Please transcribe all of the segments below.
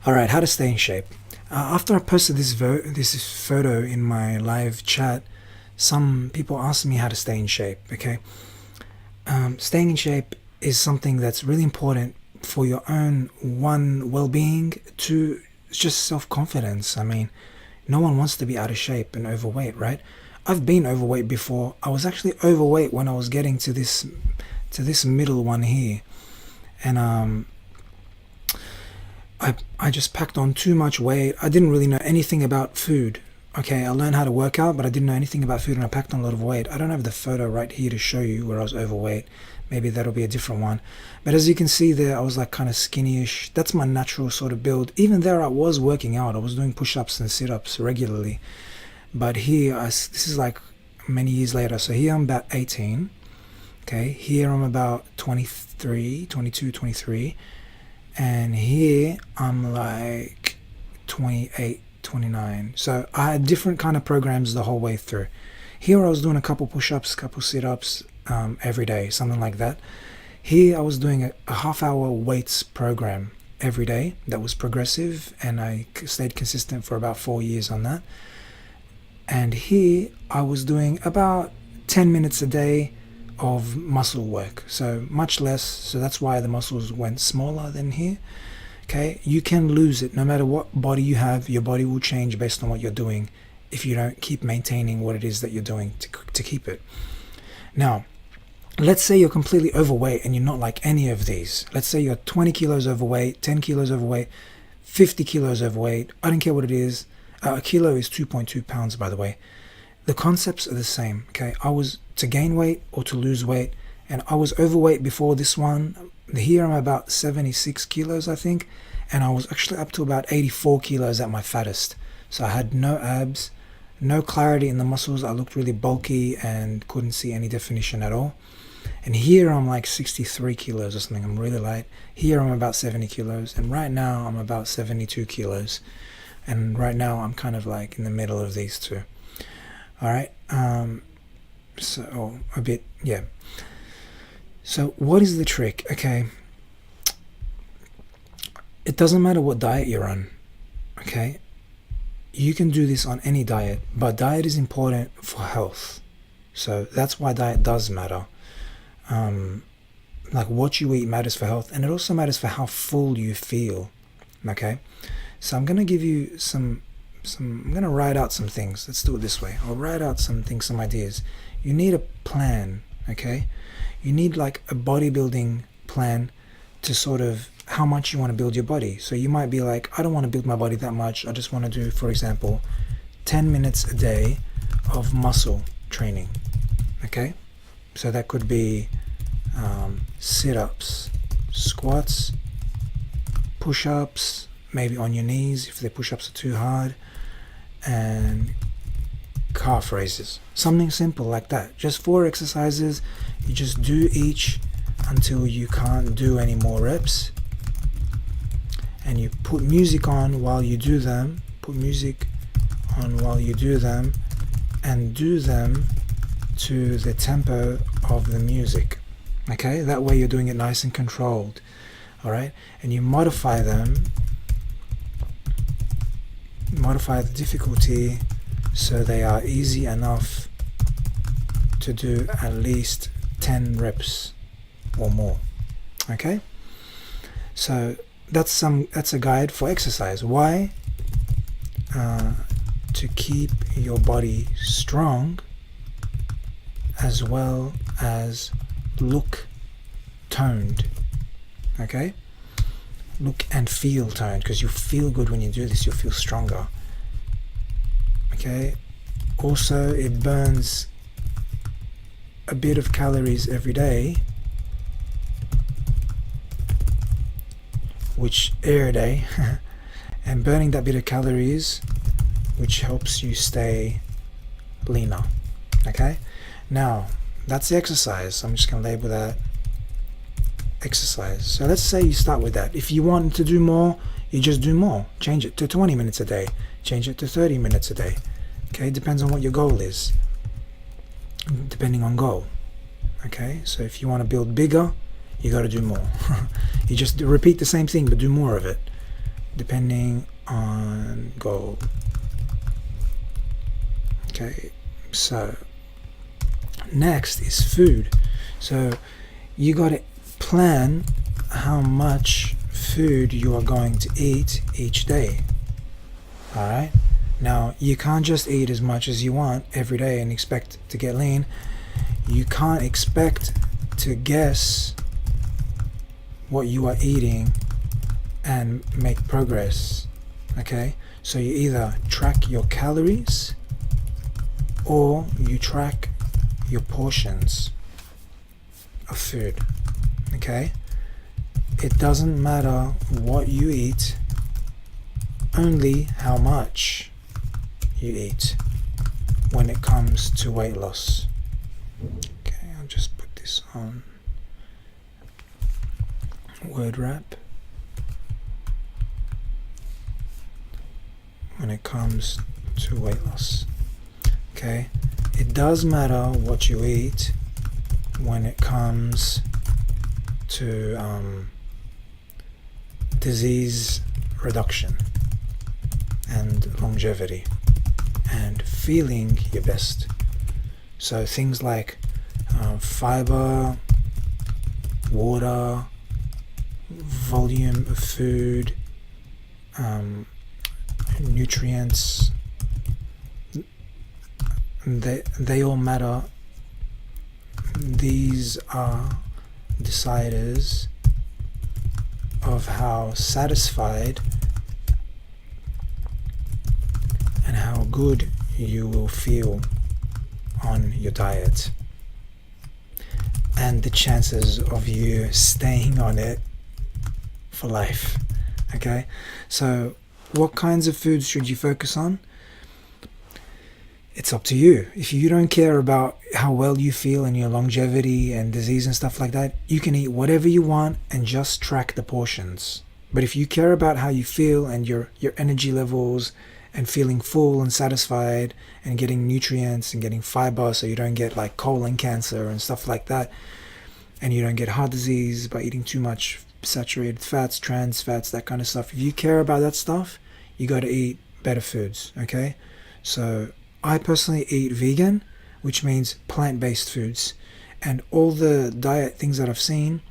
All right, how to stay in shape. After I posted this photo in my live chat, some people asked me how to stay in shape. Okay, staying in shape is something that's really important for your own well-being, to just self-confidence. I mean, no one wants to be out of shape and overweight, right? I've been overweight before. I was actually overweight when I was getting to this middle one here, and I just packed on too much weight. I didn't really know anything about food. Okay, I learned how to work out, but I didn't know anything about food, and I packed on a lot of weight. I don't have the photo right here to show you where I was overweight. Maybe that'll be a different one. But as you can see there, I was like kind of skinny-ish. That's my natural sort of build. Even there, I was working out. I was doing push-ups and sit-ups regularly. But here, this is like many years later. So here I'm about 18. Okay, here I'm about 23, 22, 23. And here I'm like 28, 29. So I had different kind of programs the whole way through. Here I was doing a couple push-ups, couple sit-ups every day, something like that. Here I was doing a half-hour weights program every day that was progressive, and I stayed consistent for about 4 years on that. And here I was doing about 10 minutes a day of muscle work, so much less. So that's why the muscles went smaller than here. Okay, you can lose it no matter what body you have. Your body will change based on what you're doing if you don't keep maintaining what it is that you're doing to keep it. Now, let's say you're completely overweight and you're not like any of these. Let's say you're 20 kilos overweight, 10 kilos overweight, 50 kilos overweight. I don't care what it is. A kilo is 2.2 pounds, by the way. The concepts are the same. Okay, I was to gain weight or to lose weight, and I was overweight before this one. Here I'm about 76 kilos, I think, and I was actually up to about 84 kilos at my fattest. So I had no abs, no clarity in the muscles. I looked really bulky and couldn't see any definition at all. And here I'm like 63 kilos or something. I'm really light. Here I'm about 70 kilos, and right now I'm about 72 kilos. And right now I'm kind of like in the middle of these two. All right, so a bit, yeah. So what is the trick? Okay, it doesn't matter what diet you're on. Okay, you can do this on any diet, but diet is important for health. So that's why diet does matter. Like what you eat matters for health, and it also matters for how full you feel. Okay, so I'm gonna give you I'm going to write out some things. Let's do it this way. I'll write out some things, some ideas. You need a plan, okay? You need like a bodybuilding plan to sort of how much you want to build your body. So you might be like, I don't want to build my body that much. I just want to do, for example, 10 minutes a day of muscle training, okay? So that could be sit-ups, squats, push-ups, maybe on your knees if the push-ups are too hard, and calf raises. Something simple like that. Just 4 exercises. You just do each until you can't do any more reps, and you put music on while you do them. Put music on while you do them, and do them to the tempo of the music. Okay, that way you're doing it nice and controlled. All right, and you modify them. Modify the difficulty so they are easy enough to do at least 10 reps or more. Okay, so that's a guide for exercise. Why? To keep your body strong as well as look toned. Okay, look and feel toned, because you feel good when you do this. You'll feel stronger. Okay, also it burns a bit of calories every day, which air day and burning that bit of calories, which helps you stay leaner. Okay, now that's the exercise. I'm just going to label that exercise. So let's say you start with that. If you want to do more, you just do more. Change it to 20 minutes a day. Change it to 30 minutes a day. Okay, depends on what your goal is. Depending on goal. Okay, so if you want to build bigger, you got to do more. You just repeat the same thing, but do more of it. depending on goal. Okay, so next is food. So you got to plan how much food you are going to eat each day. Alright, now you can't just eat as much as you want every day and expect to get lean. You can't expect to guess what you are eating and make progress. Okay, so you either track your calories or you track your portions of food. Okay, it doesn't matter what you eat, only how much you eat when it comes to weight loss. Okay, I'll just put this on word wrap. When it comes to weight loss, okay, it does matter what you eat when it comes to disease reduction and longevity and feeling your best. So things like fiber, water, volume of food, nutrients, they all matter. These are deciders of how satisfied and how good you will feel on your diet, and the chances of you staying on it for life. Okay, so what kinds of foods should you focus on? It's up to you. If you don't care about how well you feel and your longevity and disease and stuff like that, you can eat whatever you want and just track the portions. But if you care about how you feel and your energy levels and feeling full and satisfied and getting nutrients and getting fiber so you don't get like colon cancer and stuff like that, and you don't get heart disease by eating too much saturated fats, trans fats, that kind of stuff. If you care about that stuff, you got to eat better foods. Okay, so I personally eat vegan, which means plant-based foods, and all the diet things that I've seen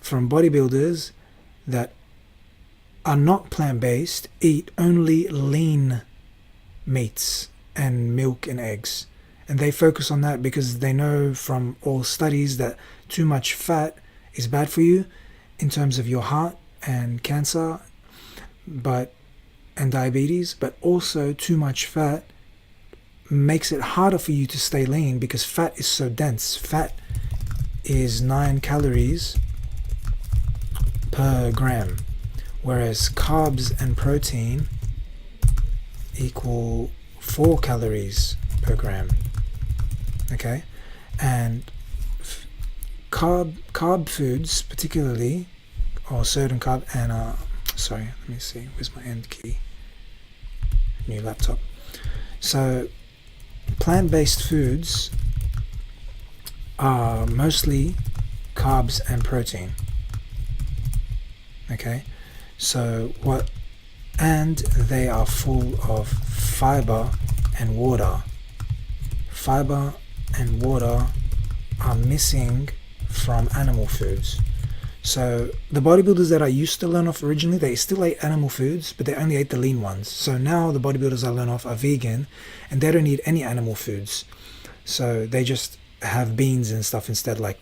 from bodybuilders that are not plant-based eat only lean meats and milk and eggs, and they focus on that because they know from all studies that too much fat is bad for you in terms of your heart and cancer and diabetes, but also too much fat makes it harder for you to stay lean because fat is so dense. Fat is 9 calories per gram, whereas carbs and protein equal 4 calories per gram. Okay, and carb foods particularly, or certain carb, and sorry, let me see, where's my end key? New laptop. So plant-based foods are mostly carbs and protein. Okay, so and they are full of fiber and water. Fiber and water are missing from animal foods. So the bodybuilders that I used to learn off originally, they still ate animal foods, but they only ate the lean ones. So now the bodybuilders I learn off are vegan, and they don't eat any animal foods. So they just have beans and stuff instead, like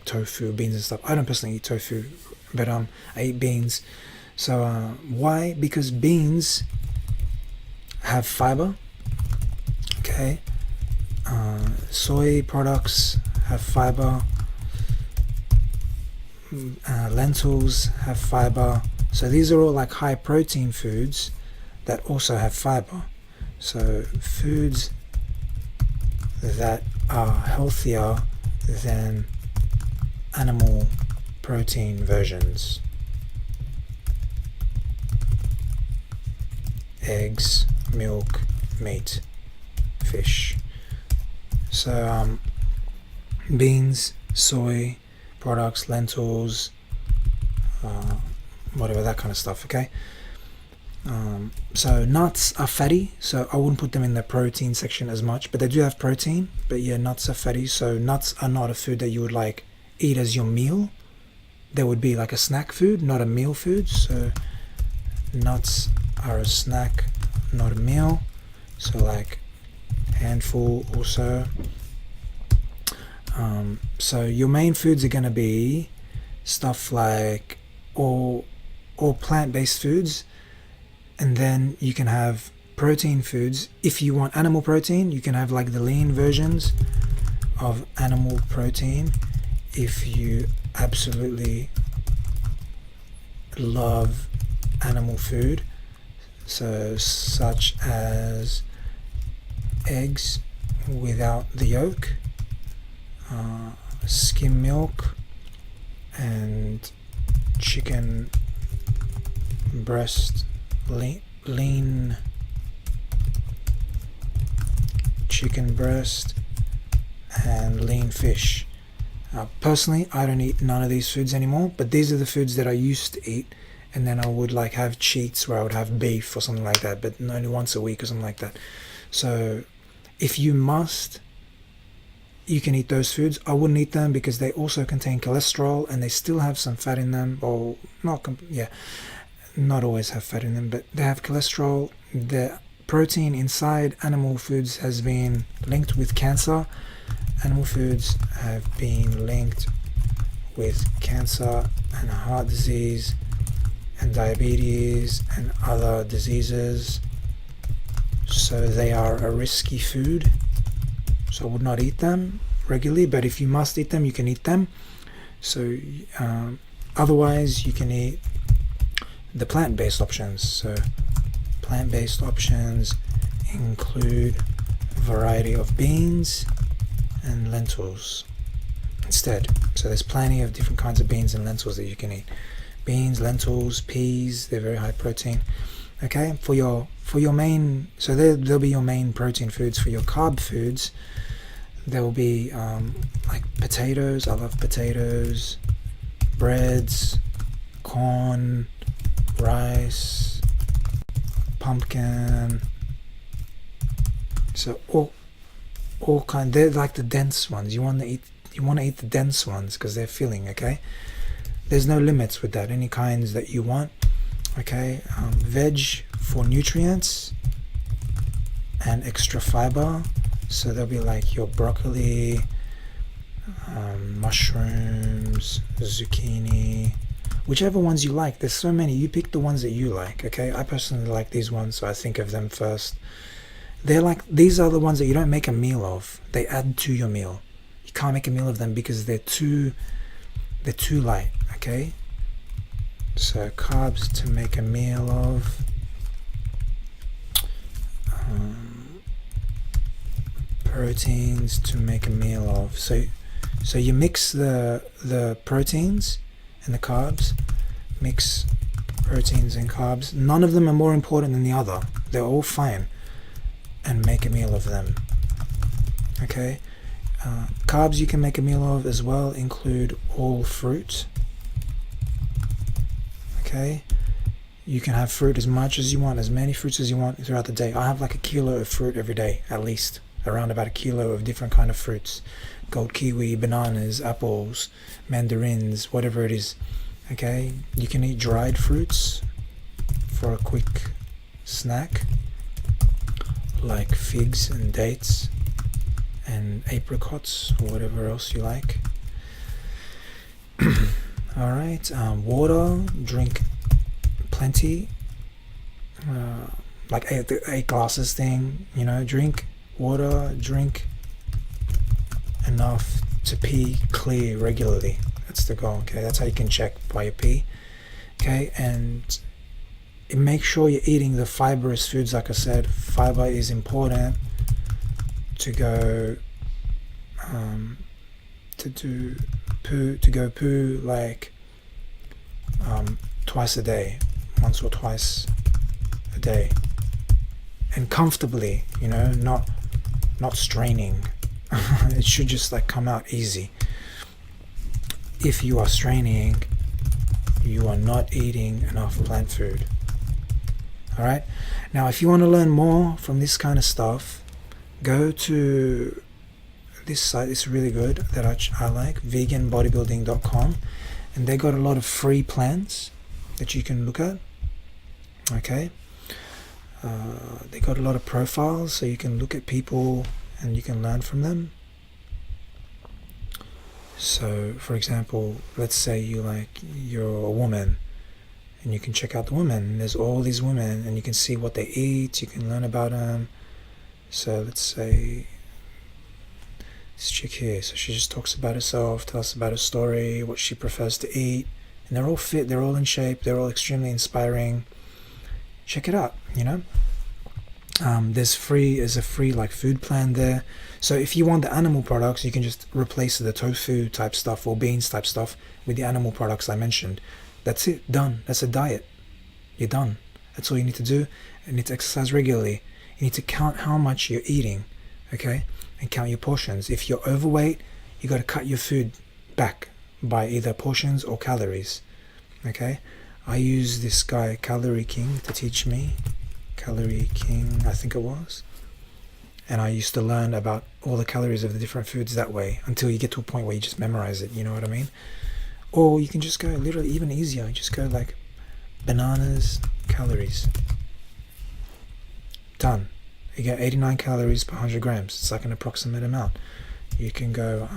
tofu, beans and stuff. I don't personally eat tofu, but I eat beans. So why? Because beans have fiber. Okay. Soy products have fiber. Lentils have fiber. So these are all like high protein foods that also have fiber. So foods that are healthier than animal protein versions. Eggs, milk, meat, fish. So beans, soy products, lentils, whatever, that kind of stuff. Okay, So nuts are fatty, so I wouldn't put them in the protein section as much, but they do have protein. But yeah, nuts are fatty, so nuts are not a food that you would like eat as your meal. They would be like a snack food, not a meal food. So nuts are a snack, not a meal. So like handful or so. So your main foods are gonna be stuff like all plant-based foods, and then you can have protein foods. If you want animal protein, you can have like the lean versions of animal protein. If you absolutely love animal food, so such as eggs without the yolk, skim milk, and chicken breast, lean chicken breast, and lean fish. Personally, I don't eat none of these foods anymore, but these are the foods that I used to eat, and then I would like have cheats where I would have beef or something like that, but only once a week or something like that. So if you must, you can eat those foods. I wouldn't eat them because they also contain cholesterol and they still have some fat in them, or not always have fat in them, but they have cholesterol. The protein inside animal foods has been linked with cancer. Animal foods have been linked with cancer and heart disease and diabetes and other diseases. So they are a risky food. So I would not eat them regularly, but if you must eat them, you can eat them. So otherwise, you can eat the plant-based options. So plant-based options include a variety of beans and lentils instead. So there's plenty of different kinds of beans and lentils that you can eat. Beans, lentils, peas, they're very high protein. Okay, for your main, so they'll be your main protein foods. For your carb foods, there will be like potatoes. I love potatoes, breads, corn, rice, pumpkin. So all kind. They're like the dense ones. You want to eat the dense ones because they're filling. Okay, there's no limits with that. Any kinds that you want. Okay, veg for nutrients and extra fiber. So they'll be like your broccoli, mushrooms, zucchini, whichever ones you like. There's so many. You pick the ones that you like. Okay, I personally like these ones, so I think of them first. They're like, these are the ones that you don't make a meal of. They add to your meal. You can't make a meal of them because they're too light. Okay. So carbs to make a meal of. Proteins to make a meal of. So you mix the proteins and the carbs. Mix proteins and carbs. None of them are more important than the other. They're all fine. And make a meal of them. Okay. Carbs you can make a meal of as well include all fruit. Okay, you can have fruit as much as you want, as many fruits as you want throughout the day. I have like a kilo of fruit every day, at least around about a kilo of different kind of fruits. Gold kiwi, bananas, apples, mandarins, whatever it is. Okay, you can eat dried fruits for a quick snack, like figs and dates and apricots or whatever else you like. Alright, water, drink plenty, like eight glasses thing, drink water, drink enough to pee clear regularly. That's the goal. Okay, that's how you can check by your pee. Okay, and make sure you're eating the fibrous foods. Like I said, fiber is important to go to go poo like twice a day, once or twice a day, and comfortably, not straining. It should just like come out easy. If you are straining, you are not eating enough plant food. All right. Now, if you want to learn more from this kind of stuff, go to this site. It's really good that I like, veganbodybuilding.com, and they got a lot of free plans that you can look at. Okay. They got a lot of profiles, so you can look at people and you can learn from them. So, for example, let's say you're a woman, and you can check out the women. There's all these women, and you can see what they eat. You can learn about them. So let's say this chick here. So she just talks about herself, tells us about her story, what she prefers to eat, and they're all fit. They're all in shape. They're all extremely inspiring. Check it out. There's a free like food plan there. So if you want the animal products, you can just replace the tofu type stuff or beans type stuff with the animal products I mentioned. That's it, done. That's a diet. You're done. That's all you need to do. You need to exercise regularly. You need to count how much you're eating, okay? And count your portions. If you're overweight, you got to cut your food back by either portions or calories, okay? I use this guy, Calorie King, to teach me. Calorie King, I think it was. And I used to learn about all the calories of the different foods that way until you get to a point where you just memorize it, you know what I mean? Or you can just go literally even easier. Just go like bananas, calories. Done. You get 89 calories per 100 grams. It's like an approximate amount. You can go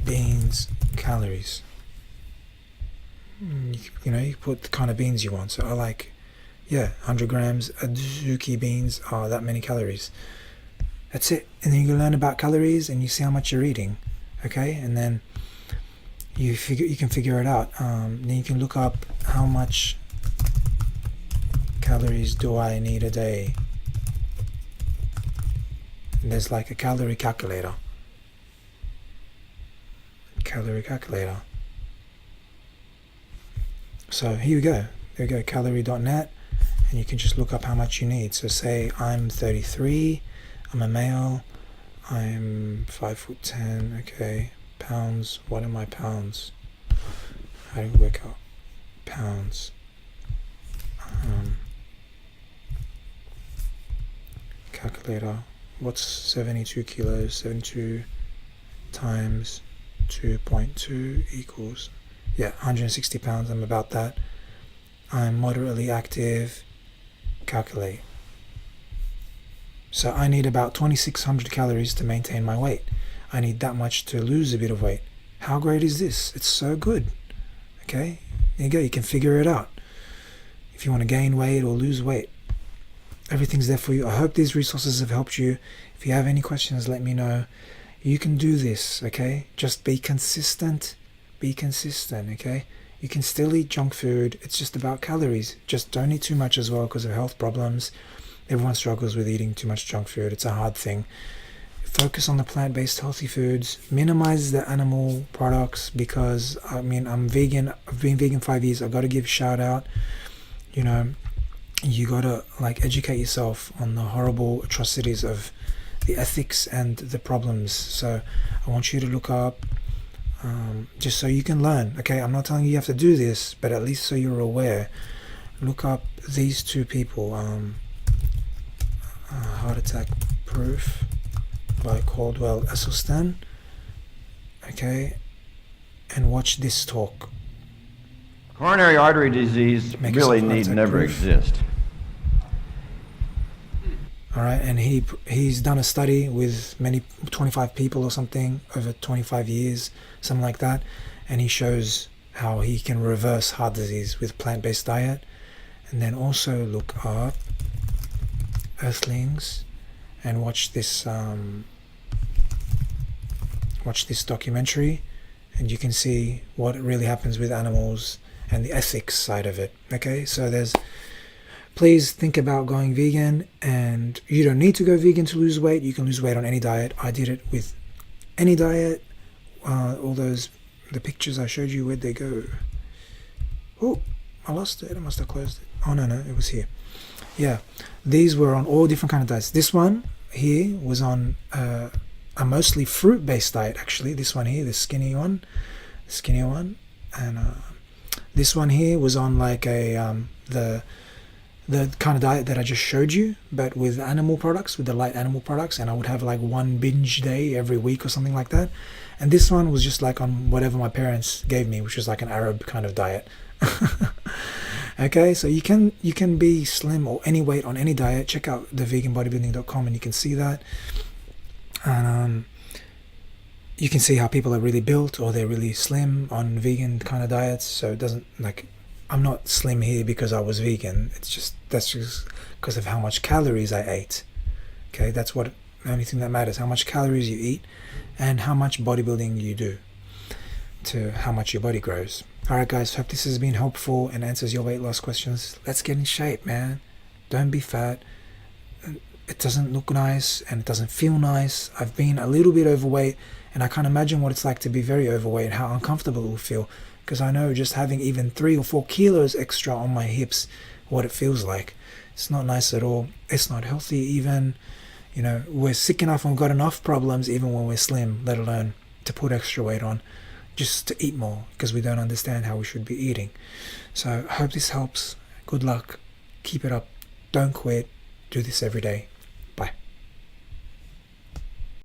beans, calories. You put the kind of beans you want. So I like, 100 grams Azuki beans are that many calories. That's it. And then you can learn about calories and you see how much you're eating. Okay? And then you can figure it out. Then you can look up how much calories do I need a day. And there's like a calorie calculator. So here we go. There we go, calorie.net, and you can just look up how much you need. So say I'm 33, I'm a male, I'm 5'10", okay. Pounds, what are my pounds? How do you work out pounds? Calculator, what's 72 kilos? 72 times 2.2 equals, 160 pounds. I'm about that. I'm moderately active. Calculate. So I need about 2,600 calories to maintain my weight. I need that much to lose a bit of weight. How great is this? It's so good. Okay, there you go. You can figure it out. If you want to gain weight or lose weight, everything's there for you. I hope these resources have helped you. If you have any questions, let me know. You can do this, okay? Just be consistent. Be consistent, okay? You can still eat junk food. It's just about calories. Just don't eat too much as well because of health problems. Everyone struggles with eating too much junk food. It's a hard thing. Focus on the plant-based healthy foods. Minimize the animal products because, I'm vegan. I've been vegan 5 years. I've got to give a shout out. You got to educate yourself on the horrible atrocities of the ethics and the problems. So I want you to look up just so you can learn. Okay, I'm not telling you have to do this, but at least so you're aware. Look up these two people. Heart Attack Proof by Caldwell Esselstyn. Okay, and watch this talk. Coronary artery disease really need never exist. All right, and he's done a study with 25 people or something over 25 years, something like that, and he shows how he can reverse heart disease with plant-based diet. And then also look up Earthlings and watch this documentary, and you can see what really happens with animals and the ethics side of it. Okay, so please think about going vegan, and you don't need to go vegan to lose weight. You can lose weight on any diet. I did it with any diet. The pictures I showed you, where'd they go? Oh, I lost it. I must have closed it. Oh no, it was here. Yeah, these were on all different kind of diets. This one here was on a mostly fruit-based diet, actually. This one here, the skinny one, and This one here was on like the kind of diet that I just showed you, but with animal products, with the light animal products, and I would have like one binge day every week or something like that. And this one was just like on whatever my parents gave me, which was like an Arab kind of diet. Okay, so you can be slim or any weight on any diet. Check out theveganbodybuilding.com and you can see that. And you can see how people are really built or they're really slim on vegan kind of diets. So it doesn't, like, I'm not slim here because I was vegan. That's just because of how much calories I ate. Okay, that's the only thing that matters, how much calories you eat and how much bodybuilding you do to how much your body grows. Alright guys, hope this has been helpful and answers your weight loss questions. Let's get in shape, man. Don't be fat. It doesn't look nice and it doesn't feel nice. I've been a little bit overweight and I can't imagine what it's like to be very overweight and how uncomfortable it will feel, because I know just having even 3 or 4 kilos extra on my hips, what it feels like. It's not nice at all. It's not healthy even. You know, we're sick enough and we've got enough problems even when we're slim, let alone to put extra weight on just to eat more, because we don't understand how we should be eating. So I hope this helps. Good luck. Keep it up. Don't quit. Do this every day.